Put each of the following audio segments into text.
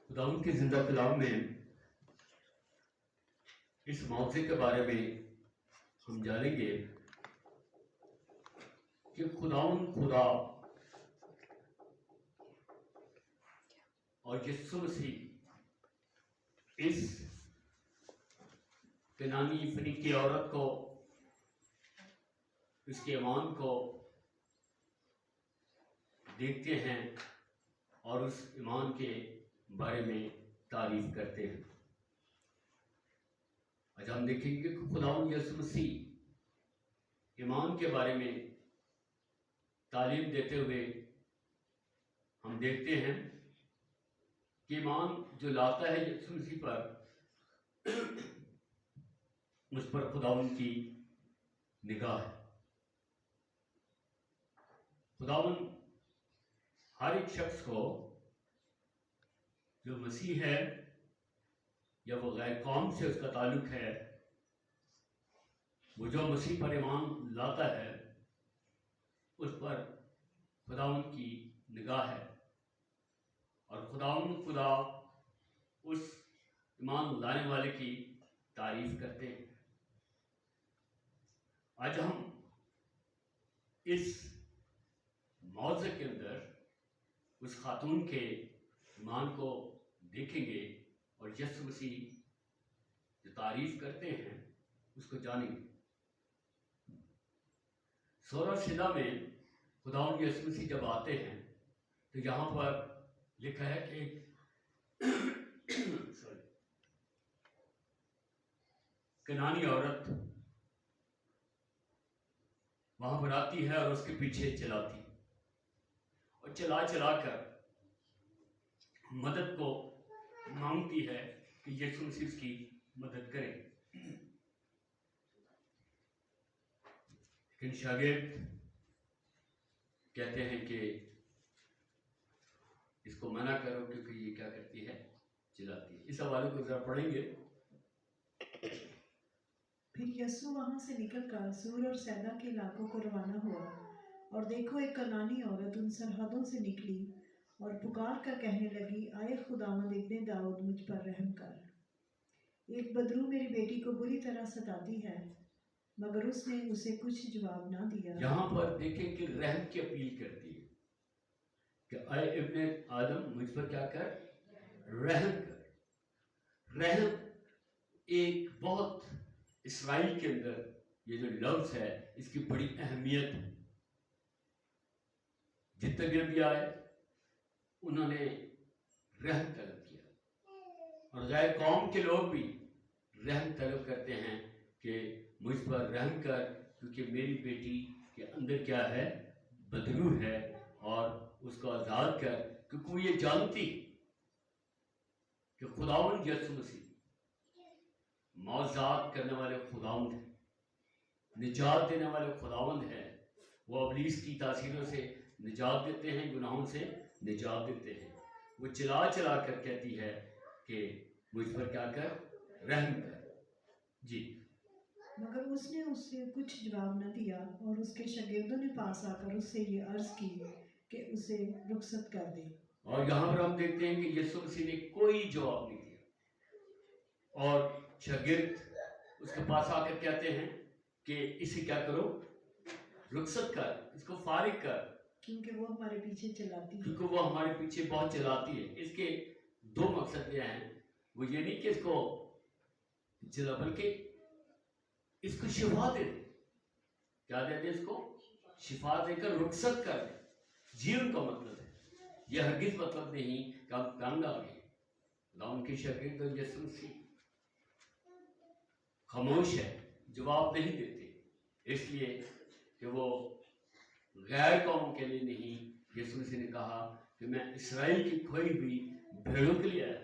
खुदावंद के जिंदा कलाम में इस मौके के बारे में हम जानेंगे कि खुदावंद खुदा और यीशु मसीह इस कनानी फनीकी औरत को, उसके ईमान को देखते हैं और उस ईमान के बारे में तारीफ करते हैं। आज हम देखेंगे कि खुदावंद यीशु मसीह ईमान के बारे में तालीम देते हुए हम देखते हैं कि ईमान जो लाता है यीशु मसीह पर, उस पर खुदावंद की निगाह है। खुदावंद हर एक शख्स को, जो मसीह है या वो गैर कौम से उसका ताल्लुक है, वो जो मसीह पर ईमान लाता है उस पर खुदावंद की निगाह है और खुदावंद खुदा उस ईमान लाने वाले की तारीफ करते हैं। आज हम इस मौज़े के अंदर उस खातून के ईमान को देखेंगे और यीशु मसीह जो तारीफ करते हैं उसको जानेंगे। सूरह सिदा में खुदावंद यीशु मसीह जब आते हैं तो यहाँ पर लिखा है कि कनानी औरत वहां पर आती है और उसके पीछे चलाती और चला कर मदद को मांगती है कि यीशु मसीह उसकी मदद करें। लेकिन शागिर्द कहते हैं कि इसको मना करो क्योंकि ये क्या करती है, चिल्लाती है। इस हवाले को जरा पढ़ेंगे। फिर यीशु वहां से निकलकर सूर और सैदा के इलाकों को रवाना हुआ और देखो, एक कनानी औरत उन सरहदों से निकली और पुकार कर कहने लगी, आए खुदावंद इब्ने दाऊद, मुझ पर रहम कर। एक बदरू मेरी बेटी को बुरी तरह सताती है। मगर उसने उसे कुछ जवाब ना दिया। यहाँ पर देखें कि रहम की अपील करती है कि आए इब्ने आदम, मुझ पर क्या कर, रहम कर। रहम एक बहुत इस्राइल के अंदर ये जो लफ्ज है इसकी बड़ी अहमियत है। जितने भी नबी आए उन्होंने रहम तलब किया और गैर कौम के लोग भी रहम तलब करते हैं कि मुझ पर रहम कर, क्योंकि मेरी बेटी के अंदर क्या है, बदरू है, और उसको आज़ाद कर, क्योंकि वो ये जानती कि खुदावंद यीशु मसीह मौज़ात करने वाले खुदावंद है, निजात देने वाले खुदावंद है। वो अबलीस की तासीरों से निजात देते हैं, गुनाहों से निजात देते हैं। वो चला कर कहती है कि मुझ पर क्या कर, रहम कर। जी। मगर उसने उससे कुछ जवाब न दिया और उसके शागिर्दों ने पास आकर उससे ये अर्ज की कि उसे रुखसत कर दे। और यहाँ पर हम देखते हैं कि यीशु मसीह ने कोई जवाब नहीं दिया और शागिर्द उसके पास आकर कहते हैं कि इसे क्या करो, रुखसत कर, इसको फारिग कर, क्योंकि वो हमारे पीछे चलाती है। क्योंकि वो हमारे पीछे बहुत चलाती है। इसके दो मकसद ये हैं। वो ये नहीं कि इसको चला, बल्कि इसको शिफा दे दे। क्या दे दे? इसको शिफा देकर रुखसत कर दे। जीवन का मतलब है, यह हरगिज मतलब नहीं कि हम तंग आ गए। ना उनके शागिर्द यीशु मसीह खामोश है, जवाब नहीं देते, इसलिए कि वो गैर कौमों के लिए नहीं। यीशु मसीह ने कहा कि मैं इसराइल की खोई हुई भेड़ों के लिए आया।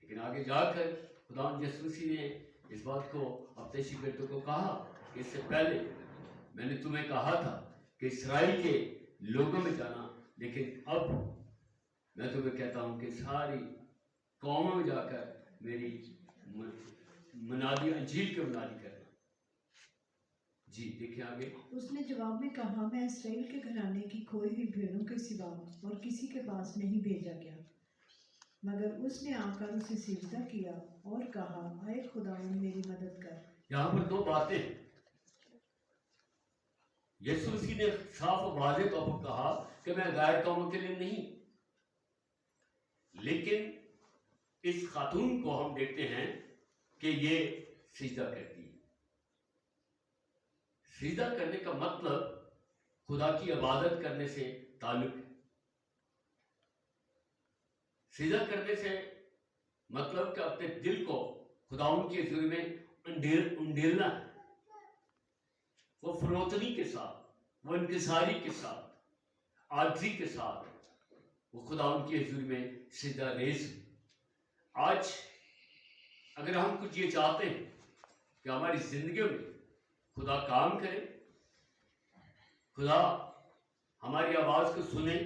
लेकिन आगे जाकर खुदावंद यीशु मसीह ने इस बात को अपने शागिर्दों को कहा कि इससे पहले मैंने तुम्हें कहा था कि इसराइल के लोगों में जाना, लेकिन अब मैं तुम्हें कहता हूं कि सारी कौमों में जाकर मेरी मुनादी, अंजील की मुनादी करना। जी देखिए आगे। उसने जवाब में कहा, मैं इसराइल के घराने की खोई हुई भेड़ों के सिवा और किसी के पास नहीं भेजा गया। मगर उसने आकर उसे सिजदा किया और कहा, आए खुदावंद मेरी मदद कर। यहाँ पर दो बातें हैं। यीशु मसीह ने साफ और वाज़ेह तौर पर कहा कि मैं गैर कौमों के लिए नहीं, लेकिन इस खातून को हम देखते हैं कि ये सिजदा करती है। सिजदा करने का मतलब खुदा की इबादत करने से ताल्लुक है। सिजदा करने से मतलब कि अपने दिल को खुदाउन के हुजूर में उंडेलना है, वो फरोतनी के साथ, वो इंकिसारी के साथ, आजिज़ी के साथ वो खुदाउन के हुजूर में सिजदा रेज़ है। आज अगर हम कुछ ये चाहते हैं कि हमारी जिंदगी में खुदा काम करे, खुदा हमारी आवाज को सुने,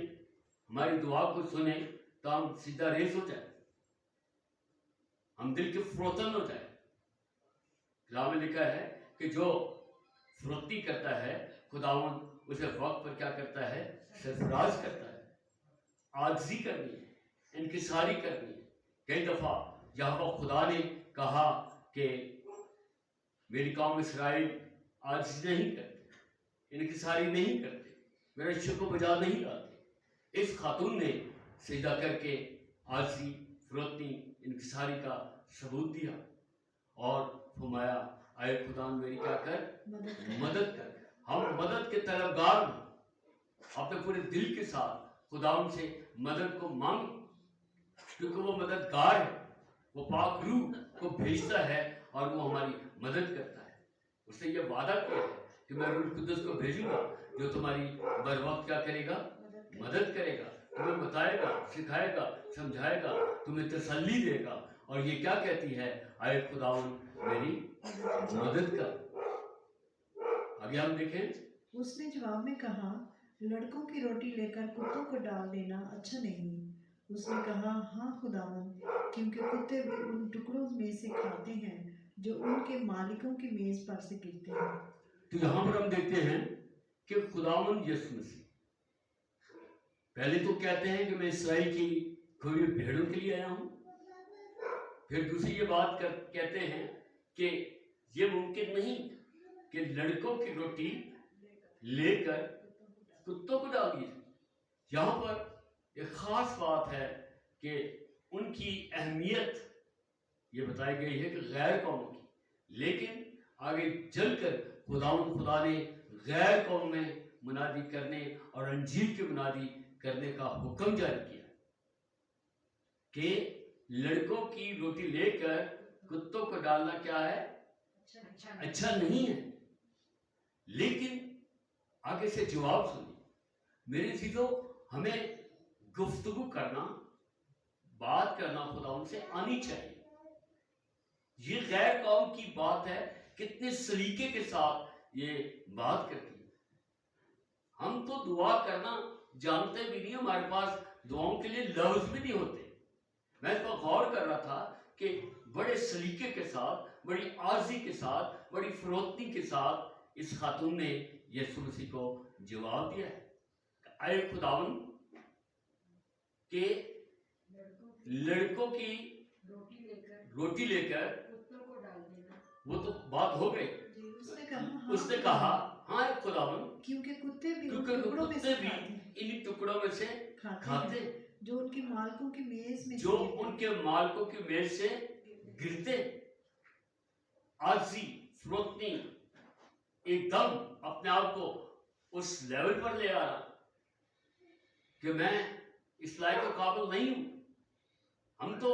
हमारी दुआ को सुने, तो हम सीधा रेस हो जाए, हम दिल के फरोतन हो जाए। कलाम में लिखा है कि जो फरोती करता है खुदावन उसे वक्त पर क्या करता है, सरफराज करता है। आजिज़ी करनी है, इनकिसारी करनी है। कई दफा जहाँ पर खुदा ने कहा कि मेरी कौम इसराइल आजिज़ी नहीं करते, इनकिसारी नहीं करते, मेरे शुक्र बजा नहीं लाते, इस खातून ने सिजदा करके आजिज़ी, फरोती, इनकिसारी का सबूत दिया और फरमाया, आए खुदा मेरी क्या कर, मदद कर। हम मदद के तलबगार हैं, अपने पूरे दिल के साथ खुदा से मदद को मांगे, क्योंकि वो मददगार है, वो पाक रूह को भेजता है और वो हमारी मदद करता है। उसने ये वादा किया है कि मैं रूह कुद्दुस को भेजूंगा जो तुम्हारी बर वक्त क्या करेगा, मदद करेगा, तुम्हें बताएगा, सिखाएगा, समझाएगा, तुम्हें तसल्ली देगा। और ये क्या कहती है, आए खुदावन मेरी मदद कर। आगे हम देखें। उसने जवाब में कहा, लड़कों की रोटी लेकर कुत्तों को डाल देना अच्छा नहीं। उसने कहा, हाँ खुदावंद, क्योंकि कुत्ते भी उन टुकड़ों में से खाते हैं जो उनके मालिकों की मेज पर से गिरते हैं। तो यहाँ पर हम देखते हैं कि खुदावंद यीशु मसीह पहले तो कहते हैं कि मैं इसराइल की खोई हुई भेड़ों के लिए आया हूँ। फिर दूसरी ये बात कहते हैं कि ये मुमकिन नहीं कि लड़कों की रोटी लेकर कुत्तों को डाल दिए। यहाँ पर एक खास बात है कि उनकी अहमियत ये बताई गई है कि गैर कौमों की, लेकिन आगे चलकर खुदा ने गैर कौम में मुनादी करने और अंजील की मुनादी करने का हुक्म जारी किया कि लड़कों की रोटी लेकर कुत्तों को डालना क्या है, अच्छा नहीं है। लेकिन आगे से जवाब सुनिए मेरे चीजों, हमें गुफ्तगू करना, बात करना खुदा उनसे आनी चाहिए। ये गैर कौम की बात है, कितने सलीके के साथ ये बात करती है। हम तो दुआ करना जानते भी नहीं, हमारे पास दुआओं के लिए लफ्ज भी नहीं होते। मैं इस पर गौर कर रहा था कि बड़े सलीके के साथ, बड़ी आर्जी के साथ, बड़ी फरोख्ती के साथ इस खातून ने यीशु मसीह को जवाब दिया है, आए खुदावन के लड़कों की रोटी लेकर कुत्तों को डाल देना। वो तो बात हो गई। उसने कहा हाँ खुदावन, क्योंकि कुत्ते भी इन टुकड़ों में से खाते, जो उनके मालिकों की मेज में, जो उनके मालिकों की मेज से गिरते। आजी फरोख्ती एकदम अपने आप को उस लेवल पर ले आ रहा कि मैं इस लायक के काबिल नहीं हूं। हम तो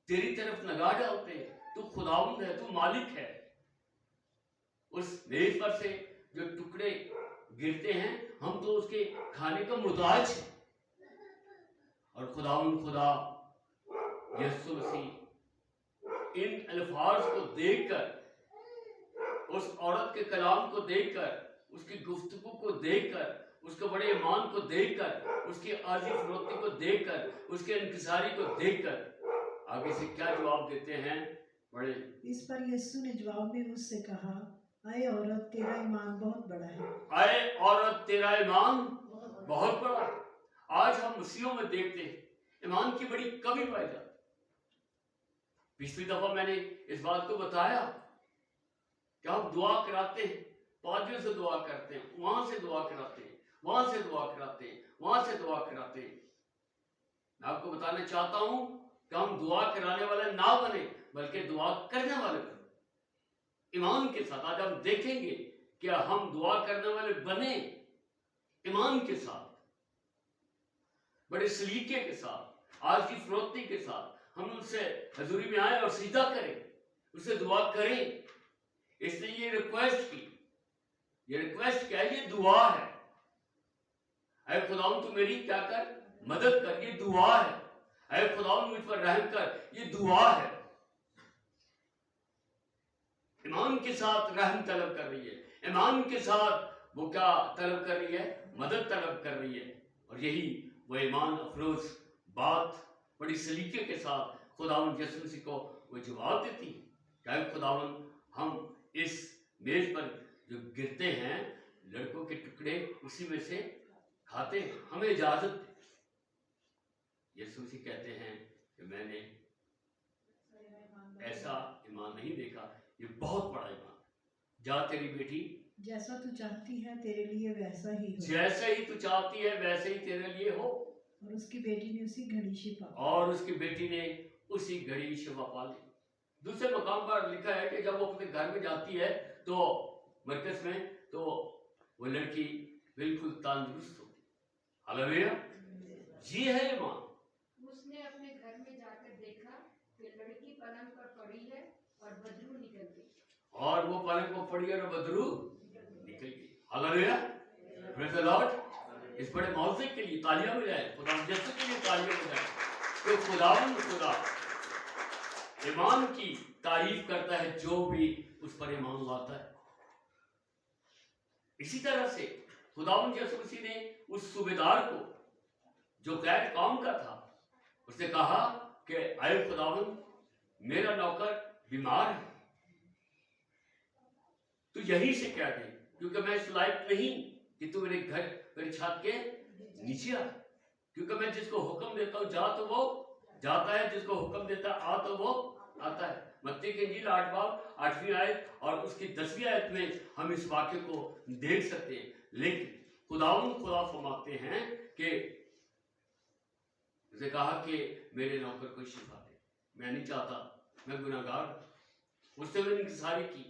तेरी तरफ निगाह डालते हैं, तू खुदावंद है, तू मालिक है। उस मेज पर से जो टुकड़े गिरते हैं, हम तो उसके खाने का मुताज हैं। और खुदावंद खुदा यीशु मसीह इन अल्फाज को देखकर, उस औरत के कलाम को देखकर, उसकी गुफ्तगू को देखकर, उसके बड़े ईमान को देखकर, उसकी आजी फरोख्ती को देखकर, उसके इंकिसारी को देखकर आगे से क्या जवाब देते हैं बड़े। इस पर यीशु ने जवाब में उससे कहा, आए औरत, तेरा ईमान बहुत बड़ा है। आए औरत, तेरा ईमान बहुत बड़ा है। आज हम मसीहों में देखते हैं ईमान की बड़ी कमी पाई जाती। पिछली दफा मैंने इस बात को बताया कि हम दुआ कराते हैं, पादरियों से दुआ करते हैं, वहां से दुआ कराते हैं, वहां से दुआ कराते हैं, वहां से दुआ कराते हैं। मैं आपको बताना चाहता हूं कि हम दुआ कराने वाले ना बने, बल्कि दुआ करने वाले बने ईमान के साथ। आज हम देखेंगे कि हम दुआ करने वाले बने ईमान के साथ, बड़े सलीके के साथ, आज की फरोख्ती के साथ हम उससे हजूरी में आए और सीधा करें, उससे दुआ करें। इसलिए ये रिक्वेस्ट की, ये रिक्वेस्ट क्या है? ये दुआ है। ऐ खुदावंद तू मेरी क्या कर, मदद कर, ये दुआ है। ऐ खुदावंद मुझ पर रहम कर, ये दुआ है। ईमान के साथ रहम तलब कर रही है, ईमान के साथ वो क्या तलब कर रही है? मदद तलब कर रही है। और यही वो ईमान अफरोज बात बड़ी सलीके के साथ खुदावंद यीशु मसीह को वो जवाब देती है। क्या खुदावंद हम इस मेज पर जो गिरते हैं लड़कों के टुकड़े, उसी में से खाते हैं, हमें इजाजत दे। यीशु मसीह कहते हैं कि मैंने ऐसा ईमान नहीं देखा, ये बहुत बड़ा ईमान। जा तेरी बेटी जैसा तू चाहती है तेरे लिए वैसा ही हो। जैसे ही तू चाहती है वैसे ही तेरे लिए हो। और उसकी बेटी ने उसी घड़ी शिफा, और उसकी बेटी ने उसी घड़ी शिफा पा ली। दूसरे मकाम पर लिखा है कि जब वो अपने घर में जाती है तो मरकज में, तो वो लड़की बिल्कुल तंदुरुस्त होती। हालेलुया, ये है ईमान। उसने अपने घर में जाकर देखा कि लड़की पलंग पर पड़ी है और बदरू निकल गई। और वो पलंग पर पड़ी और बदरू निकल गई। Hallelujah, praise the Lord. इस बड़े मौके के लिए तालियां बजाएं, खुदा यीशु के लिए तालियां बजाएं। तो खुदावंद खुदा ईमान की तारीफ करता है जो भी उस पर ईमान लाता है। इसी तरह से खुदावंद यीशु मसीह ने उस सूबेदार को जो गैर कौम का था, उसने कहा कि आए खुदावंद, मेरा नौकर बीमार है, तू यहीं से कह दे, क्योंकि मैं इस लायक नहीं कि तू मेरे घर, मेरे छत के नीचे आ। क्योंकि मैं जिसको हुक्म देता हूं जा तो वो जाता है, जिसको हुक्म देता आ तो वो आता है। मत्ती की इंजील 8 बाब 8वीं आयत और उसकी 10वीं आयत में हम इस वाक्य को देख सकते हैं। लेकिन खुदावंद खुदा फरमाते हैं कि उसने कहा कि मेरे नौकर को शिफा दे। मैं नहीं चाहता, मैं गुनाहगार। उसने मैंने इंतज़ार की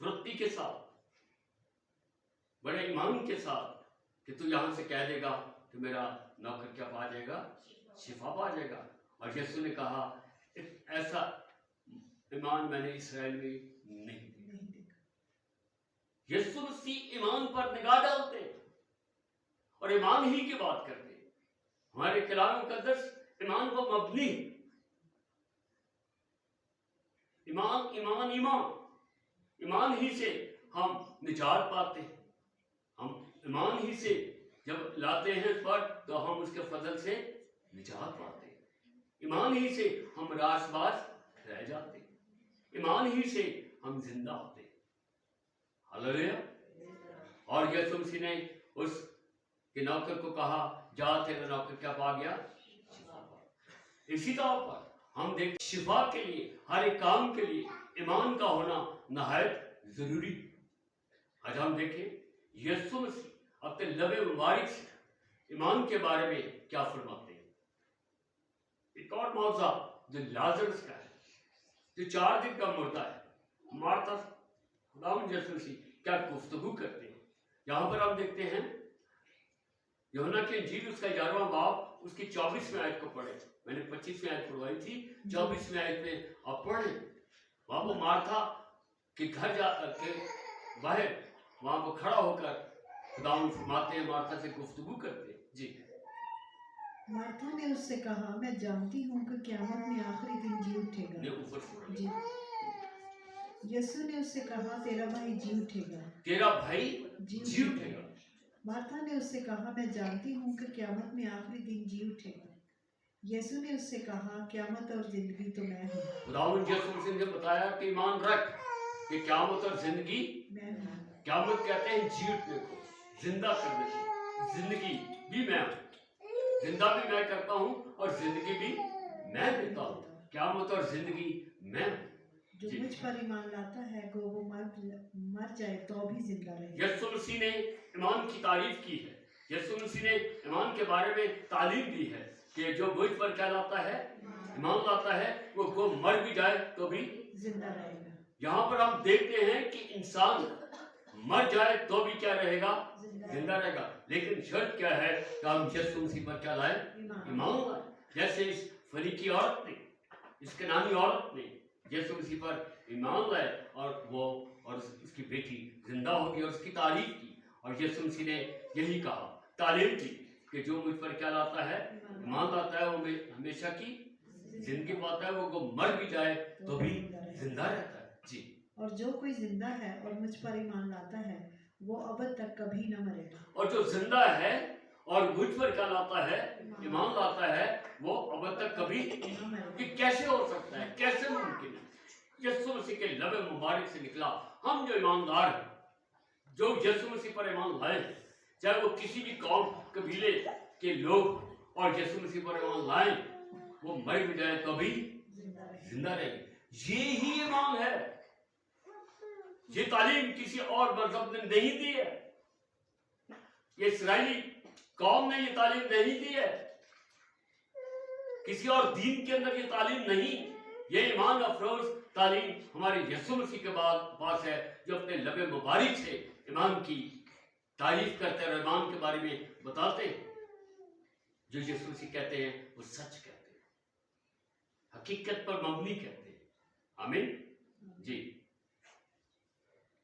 फुर्ती के साथ, बड़े ईमान के साथ, कि तू यहां से कह देगा कि मेरा नौकर क्या पा जाएगा? शिफा पा जाएगा। और यीशु ने कहा ऐसा ईमान मैंने इसराइल में नहीं देखा। यीशु मसीह ईमान पर निगाह डालते हैं और ईमान ही की बात करते हैं। हमारे कलाम मुकद्दस ईमान को मबनी, ईमान ईमान ईमान ईमान ही से हम निजात पाते हैं। हम ईमान ही से जब लाते हैं इस पर, तो हम उसके फजल से निजात पाते हैं। ईमान ही से हम रासबाज रह जाते हैं, ईमान ही से हम जिंदा होते हैं। हालेलुया। और यीशु मसीह ने उस के नौकर को कहा, जा तेरा नौकर क्या पा गया? शिफा पा। इसी तौर पर हम देखते शिफा के लिए, हर एक काम के लिए ईमान का होना नहायत जरूरी। आज हम देखें यीशु मसीह अपने लबे मुबारक से ईमान के बारे में क्या फरमाते हैं। एक और मौजा जो लाजरस का है, जो 4 दिन का मुर्दा है, मार्था खुदावंद यीशु मसीह क्या गुफ्तगू करते हैं। यहां पर हम देखते हैं यूहन्ना की इंजील उसका 11वां बाब उसकी 24वीं आयत को पढ़े। मैंने 25वीं आयत पढ़वाई थी, 24वीं आयत में आप पढ़े। वहां वो मार्था के घर जा के बाहर वहां को खड़ा होकर खुदावंद फरमाते हैं, मार्था से गुफ्तगू करते हैं। जी। मार्था ने उससे कहा, मैं जानती हूँ कि क़यामत में आखिरी दिन जी उठेगा। ने ऊपर से पढ़ा। जी। यीशु ने उससे कहा, तेरा भाई जी उठेगा। तेरा भाई जी उठेगा। मार्था ने उससे कहा, मैं जानती हूँ कि क़यामत में आखिरी दिन जी उठेगा। यीशु ने उससे कहा, क़यामत और जिंदगी तो मैं हूँ। खुदावंद यीशु मसीह ने बताया कि ईमान रख कि क़यामत और जिंदगी मैं हूँ। क़यामत कहते हैं जी उठने को, जिंदा करने को, जिंदगी भी मैं हूँ। जिंदा भी मैं करता हूँ और जिंदगी भी मैं देता हूँ। क़यामत और जिंदगी मैं हूँ। जो जी। मुझ पर ईमान लाता है वो मर जाए तो भी जिंदा रहे। यीशु मसीह ने ईमान की तारीफ की है। यीशु मसीह ने ईमान के बारे में तालीम दी है कि जो मुझ पर क्या लाता है, ईमान लाता है, वो मर भी जाए तो भी जिंदा रहेगा। यहाँ पर हम देखते हैं कि इंसान मर जाए तो भी क्या रहेगा, जिंदा रहेगा। लेकिन शर्त क्या है कि हम यीशु मसीह पर क्या लाए, ईमान लाए। जैसे इस फरीकी औरत ने, इस कनानी औरत ने यीशु मसीह पर ईमान लाए और उसकी बेटी जिंदा होगी और उसकी तारीफ की। और यीशु मसीह ने यही कहा, तालीम की कि जो मुझ पर क्या लाता है, ईमान लाता है, वो हमेशा की जिंदगी पाता है। वो मर भी जाए तो भी जिंदा रहता है। जी। और जो कोई जिंदा है और मुझ पर ईमान लाता है वो अब तक कभी न मरेगा। और जो जिंदा है और मुझ पर क्या लाता है, ईमान लाता है, वो अब तक कभी न मरेगा। कि कैसे हो सकता है, कैसे मुमकिन है? यीशु मसीह के लबे मुबारक से निकला। हम जो ईमानदार हैं, जो यीशु मसीह पर ईमान लाए, चाहे वो किसी भी कौम कबीले के लोग और यीशु मसीह पर ईमान लाए, वो मर भी जाए तो भी जिंदा रहेंगे। ये ही ईमान है। ये तालीम किसी और मजहब ने नहीं दी है। ये इस्राएली कौम ने ये तालीम नहीं दी है। किसी और दीन के अंदर ये तालीम नहीं। ये ईमान अफरोज तालीम हमारे यीशु मसीह के पास है, जो अपने लबे मुबारक से ईमान की तारीफ करते हैं और ईमान के बारे में बताते हैं। जो यीशु मसीह कहते हैं वो सच कहते हैं, हकीकत पर मबनी कहते हैं। आमीन। जी।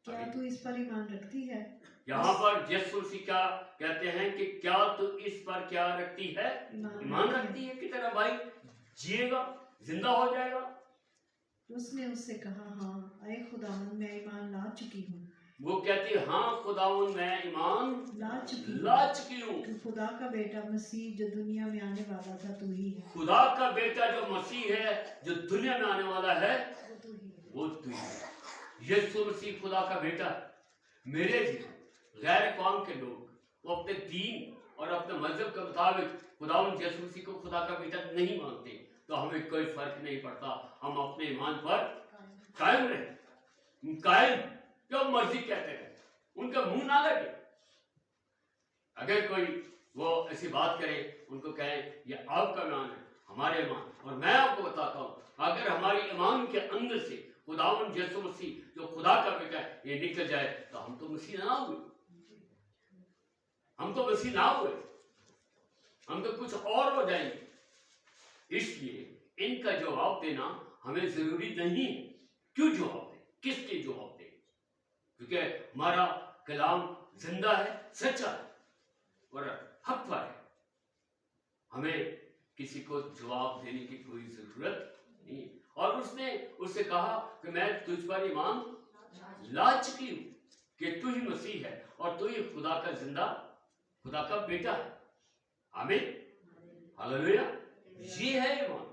क्या तू इस पर ईमान रखती है? यहाँ पर यीशु मसीह क्या कहते हैं कि क्या तू इस पर क्या रखती है, ईमान रखती है कि तेरा भाई जिएगा, जिंदा हो जाएगा? उसने उससे कहा, हाँ ऐ खुदावंद, मैं ईमान ला चुकी हूँ। वो कहती है, हाँ खुदावंद, मैं ईमान ला चुकी हूँ। तू खुदा का बेटा मसीह जो दुनिया में आने वाला था तू ही है। खुदा का बेटा जो मसीह है, जो दुनिया में आने वाला है, वो तू ही है। यीशु मसीह खुदा का बेटा। मेरे गैर कौम के लोग वो अपने दीन और अपने मजहब के मुताबिक खुदावंद यीशु मसीह को खुदा का बेटा नहीं मानते, तो हमें कोई फर्क नहीं पड़ता। हम अपने ईमान पर कायम रहे, कायम जो मर्जी कहते रहे, उनका मुंह ना लगे। अगर कोई वो ऐसी बात करे, उनको कहें ये आपका ईमान है, हमारे ईमान। और मैं आपको बताता हूँ, अगर हमारे ईमान के अंदर से खुदावंद यीशु मसीह जो खुदा का बेटा है ये निकल जाए, तो हम तो मसीह ना हुए, हम तो मसीह ना हुए, हम तो कुछ और हो जाएंगे। इसलिए इनका जवाब देना हमें जरूरी नहीं है। क्यों जवाब दे, किस लिए जवाब दे? क्योंकि हमारा कलाम जिंदा है, सच्चा है और हक पर है। हमें किसी को जवाब देने की कोई जरूरत नहीं। और उसने उससे कहा कि मैं तुझ पर ईमान ला चुकी हूं कि तू ही मसीह है और तू ही खुदा का बेटा है। आमीन, हालेलुया। ये है ईमान।